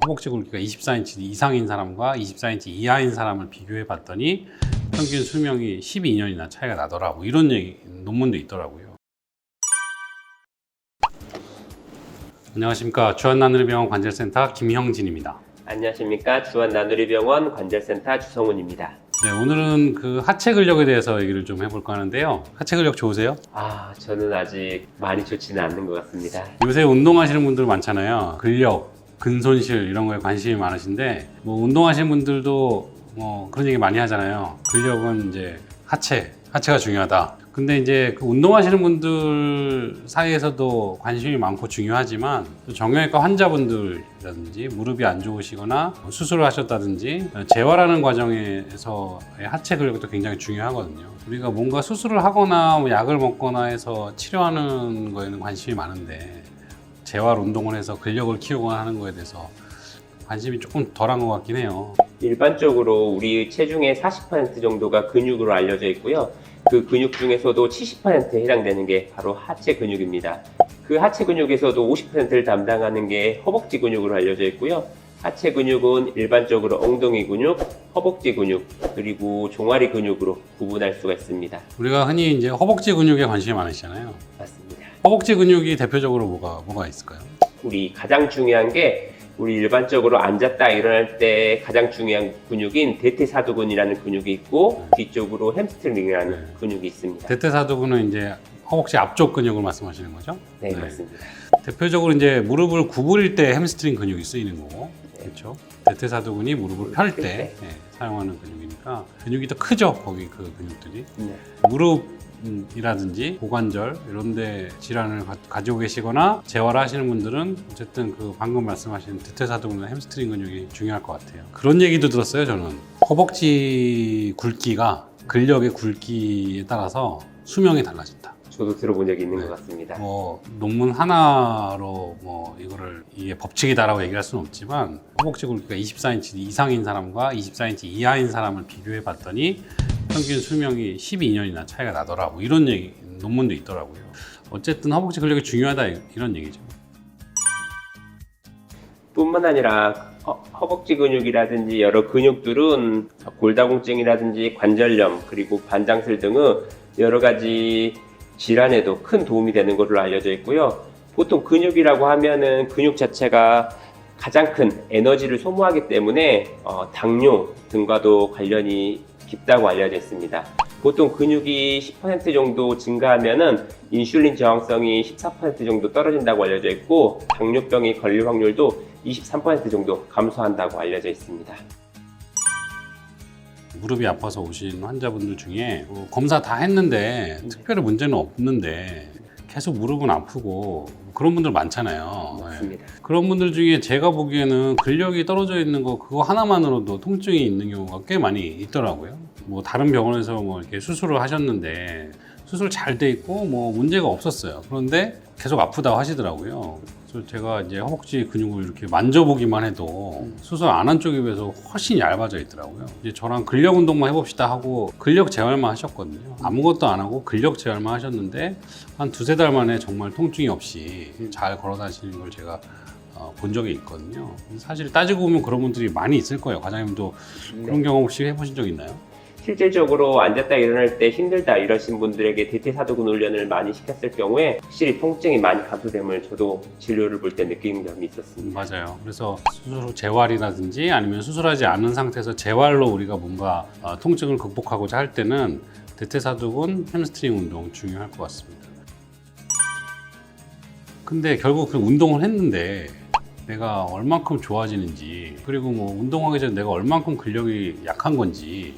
허벅지 굵기가 24인치 이상인 사람과 24인치 이하인 사람을 비교해 봤더니 평균 수명이 12년이나 차이가 나더라고. 이런 논문도 있더라고요. 안녕하십니까. 주한나누리병원 관절센터 김형진입니다. 안녕하십니까. 주한나누리병원 관절센터 주성훈입니다. 네, 오늘은 그 하체 근력에 대해서 얘기를 좀 해볼까 하는데요. 하체 근력 좋으세요? 저는 아직 많이 좋지는 않는 것 같습니다. 요새 운동하시는 분들 많잖아요. 근력, 근손실 이런 거에 관심이 많으신데 뭐 운동하시는 분들도 뭐 그런 얘기 많이 하잖아요. 근력은 이제 하체가 중요하다. 근데 이제 그 운동하시는 분들 사이에서도 관심이 많고 중요하지만 또 정형외과 환자분들이라든지 무릎이 안 좋으시거나 수술을 하셨다든지 재활하는 과정에서의 하체 근력도 굉장히 중요하거든요. 우리가 뭔가 수술을 하거나 뭐 약을 먹거나 해서 치료하는 거에는 관심이 많은데 재활 운동을 해서 근력을 키우거나 하는 거에 대해서 관심이 조금 덜한 것 같긴 해요. 일반적으로 우리 체중의 40% 정도가 근육으로 알려져 있고요. 그 근육 중에서도 70%에 해당되는 게 바로 하체 근육입니다. 그 하체 근육에서도 50%를 담당하는 게 허벅지 근육으로 알려져 있고요. 하체 근육은 일반적으로 엉덩이 근육, 허벅지 근육, 그리고 종아리 근육으로 구분할 수가 있습니다. 우리가 흔히 이제 허벅지 근육에 관심이 많으시잖아요. 맞습니다. 허벅지 근육이 대표적으로 뭐가 있을까요? 우리 가장 중요한 게 우리 일반적으로 앉았다 일어날 때 가장 중요한 근육인 대퇴사두근이라는 근육이 있고 뒤쪽으로 햄스트링이라는 근육이 있습니다. 대퇴사두근은 이제 허벅지 앞쪽 근육을 말씀하시는 거죠? 네, 맞습니다. 대표적으로 이제 무릎을 구부릴 때 햄스트링 근육이 쓰이는 거고, 그렇죠? 대퇴사두근이 무릎을 펼 때 사용하는 근육이니까 근육이 더 크죠, 거기 그 근육들이. 네. 무릎이라든지 고관절 이런 데 질환을 가지고 계시거나 재활하시는 분들은 어쨌든 그 방금 말씀하신 대퇴사두근이나 햄스트링 근육이 중요할 것 같아요. 그런 얘기도 들었어요. 저는 허벅지 굵기가 근력의 굵기에 따라서 수명이 달라진다. 저도 들어본 적이 있는 것 같습니다. 뭐 논문 하나로 이게 법칙이다라고 얘기할 수는 없지만 허벅지 굵기가 24인치 이상인 사람과 24인치 이하인 사람을 비교해 봤더니 평균 수명이 12년이나 차이가 나더라고. 이런 논문도 있더라고요. 어쨌든 허벅지 근력이 중요하다 이런 얘기죠. 뿐만 아니라 허벅지 근육이라든지 여러 근육들은 골다공증이라든지 관절염 그리고 반장슬 등의 여러 가지 질환에도 큰 도움이 되는 것으로 알려져 있고요. 보통 근육이라고 하면은 근육 자체가 가장 큰 에너지를 소모하기 때문에 당뇨 등과도 관련이 깊다고 알려져 있습니다. 보통 근육이 10% 정도 증가하면은 인슐린 저항성이 14% 정도 떨어진다고 알려져 있고 당뇨병이 걸릴 확률도 23% 정도 감소한다고 알려져 있습니다. 무릎이 아파서 오신 환자분들 중에 검사 다 했는데 특별히 문제는 없는데 계속 무릎은 아프고 그런 분들 많잖아요. 맞습니다. 그런 분들 중에 제가 보기에는 근력이 떨어져 있는 거 그거 하나만으로도 통증이 있는 경우가 꽤 많이 있더라고요. 뭐 다른 병원에서 뭐 이렇게 수술을 하셨는데 수술 잘 돼 있고 뭐 문제가 없었어요. 그런데 계속 아프다고 하시더라고요. 그래서 제가 이제 허벅지 근육을 이렇게 만져보기만 해도 수술 안 한 쪽에 비해서 훨씬 얇아져 있더라고요. 이제 저랑 근력 운동만 해봅시다 하고 근력 재활만 하셨거든요. 아무것도 안 하고 근력 재활만 하셨는데 한 두세 달 만에 정말 통증이 없이 잘 걸어 다니시는 걸 제가 본 적이 있거든요. 사실 따지고 보면 그런 분들이 많이 있을 거예요. 과장님도 그런 경험 혹시 해보신 적 있나요? 실질적으로 앉았다 일어날 때 힘들다 이러신 분들에게 대퇴사두근 훈련을 많이 시켰을 경우에 확실히 통증이 많이 감소됨을 저도 진료를 볼 때 느끼는 점이 있었습니다. 맞아요. 그래서 수술 후 재활이라든지 아니면 수술하지 않은 상태에서 재활로 우리가 뭔가 통증을 극복하고자 할 때는 대퇴사두근, 햄스트링 운동 중요할 것 같습니다. 근데 결국 그 운동을 했는데 내가 얼만큼 좋아지는지 그리고 뭐 운동하기 전에 내가 얼만큼 근력이 약한 건지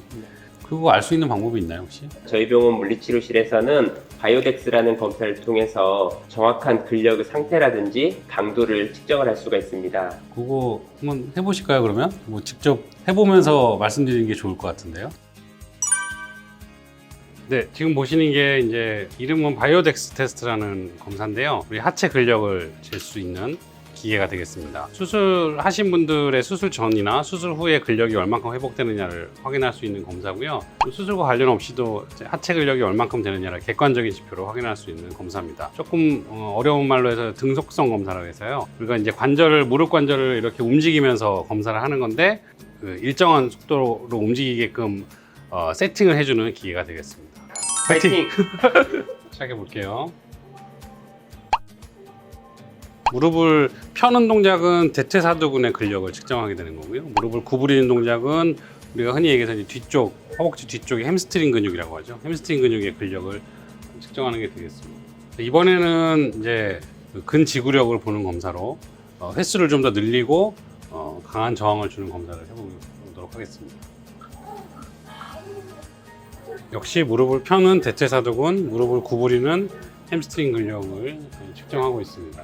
그거 알 수 있는 방법이 있나요 혹시? 저희 병원 물리치료실에서는 바이오덱스라는 검사를 통해서 정확한 근력의 상태라든지 강도를 측정을 할 수가 있습니다. 그거 한번 해보실까요 그러면? 뭐 직접 해보면서 말씀드리는 게 좋을 것 같은데요. 네, 지금 보시는 게 이제 이름은 바이오덱스 테스트라는 검사인데요. 우리 하체 근력을 잴 수 있는 기계가 되겠습니다. 수술하신 분들의 수술 전이나 수술 후에 근력이 얼만큼 회복되느냐를 확인할 수 있는 검사고요. 수술과 관련 없이도 이제 하체 근력이 얼만큼 되느냐를 객관적인 지표로 확인할 수 있는 검사입니다. 조금 어려운 말로 해서 등속성 검사라고 해서요. 우리가 이제 무릎 관절을 이렇게 움직이면서 검사를 하는 건데 그 일정한 속도로 움직이게끔 세팅을 해주는 기계가 되겠습니다. 파이팅! 시작해 볼게요. 무릎을 펴는 동작은 대퇴사두근의 근력을 측정하게 되는 거고요. 무릎을 구부리는 동작은 우리가 흔히 얘기해서 이제 뒤쪽, 허벅지 뒤쪽에 햄스트링 근육이라고 하죠. 햄스트링 근육의 근력을 측정하는 게 되겠습니다. 이번에는 이제 근지구력을 보는 검사로 횟수를 좀 더 늘리고 강한 저항을 주는 검사를 해보도록 하겠습니다. 역시 무릎을 펴는 대퇴사두근, 무릎을 구부리는 햄스트링 근력을 측정하고 있습니다.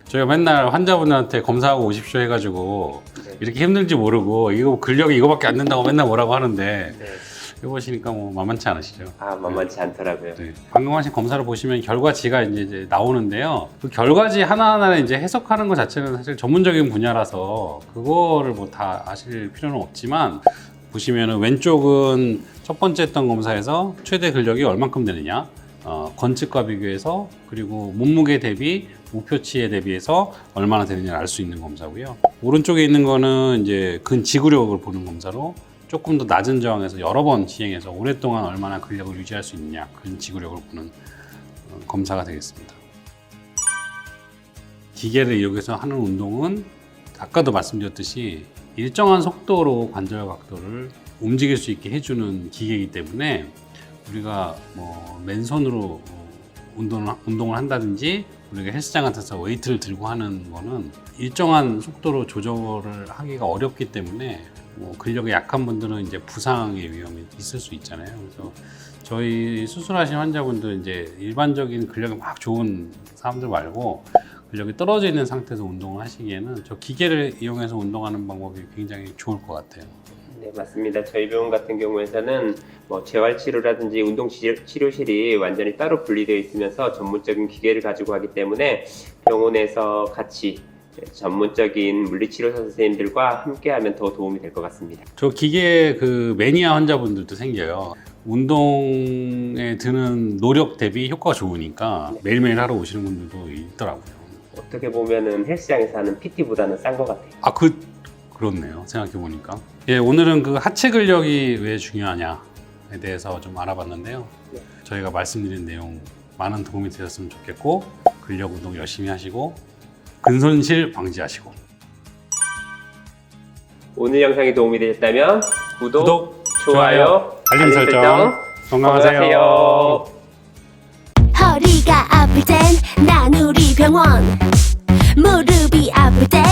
저희가 맨날 환자분들한테 검사하고 오십시오 해가지고 이렇게 힘든지 모르고 이거 근력이 이거밖에 안 된다고 맨날 뭐라고 하는데 네. 해보시니까 뭐 만만치 않으시죠? 만만치 않더라고요. 네. 방금 하신 검사를 보시면 결과지가 이제 나오는데요. 그 결과지 하나하나를 이제 해석하는 것 자체는 사실 전문적인 분야라서 그거를 뭐 다 아실 필요는 없지만 보시면은 왼쪽은 첫 번째 했던 검사에서 최대 근력이 얼만큼 되느냐, 건측과 비교해서 그리고 몸무게 대비 목표치에 대비해서 얼마나 되느냐를 알 수 있는 검사고요. 오른쪽에 있는 거는 이제 근지구력을 보는 검사로 조금 더 낮은 저항에서 여러 번 시행해서 오랫동안 얼마나 근력을 유지할 수 있느냐, 근지구력을 보는 검사가 되겠습니다. 기계를 이용해서 하는 운동은 아까도 말씀드렸듯이 일정한 속도로 관절 각도를 움직일 수 있게 해주는 기계이기 때문에 우리가 뭐 맨손으로 운동을 한다든지 우리가 헬스장 같아서 웨이트를 들고 하는 거는 일정한 속도로 조절을 하기가 어렵기 때문에 뭐 근력이 약한 분들은 이제 부상의 위험이 있을 수 있잖아요. 그래서 저희 수술하신 환자분들 이제 일반적인 근력이 막 좋은 사람들 말고 근력이 떨어져 있는 상태에서 운동을 하시기에는 저 기계를 이용해서 운동하는 방법이 굉장히 좋을 것 같아요. 네, 맞습니다. 저희 병원 같은 경우에서는 뭐 재활치료라든지 운동치료실이 완전히 따로 분리되어 있으면서 전문적인 기계를 가지고 하기 때문에 병원에서 같이 전문적인 물리치료사 선생님들과 함께하면 더 도움이 될 것 같습니다. 저 기계 그 매니아 환자분들도 생겨요. 운동에 드는 노력 대비 효과가 좋으니까 매일매일 하러 오시는 분들도 있더라고요. 어떻게 보면은 헬스장에서 하는 PT보다는 싼 것 같아요. 그렇네요. 생각해보니까. 예, 오늘은 그 하체 근력이 왜 중요하냐에 대해서 좀 알아봤는데요. 네. 저희가 말씀드린 내용 많은 도움이 되셨으면 좋겠고 근력 운동 열심히 하시고 근손실 방지하시고 오늘 영상이 도움이 되셨다면 구독, 좋아요, 알림 설정 건강하세요. 허리가 아플 땐 난 우리 병원 무릎이 아플 땐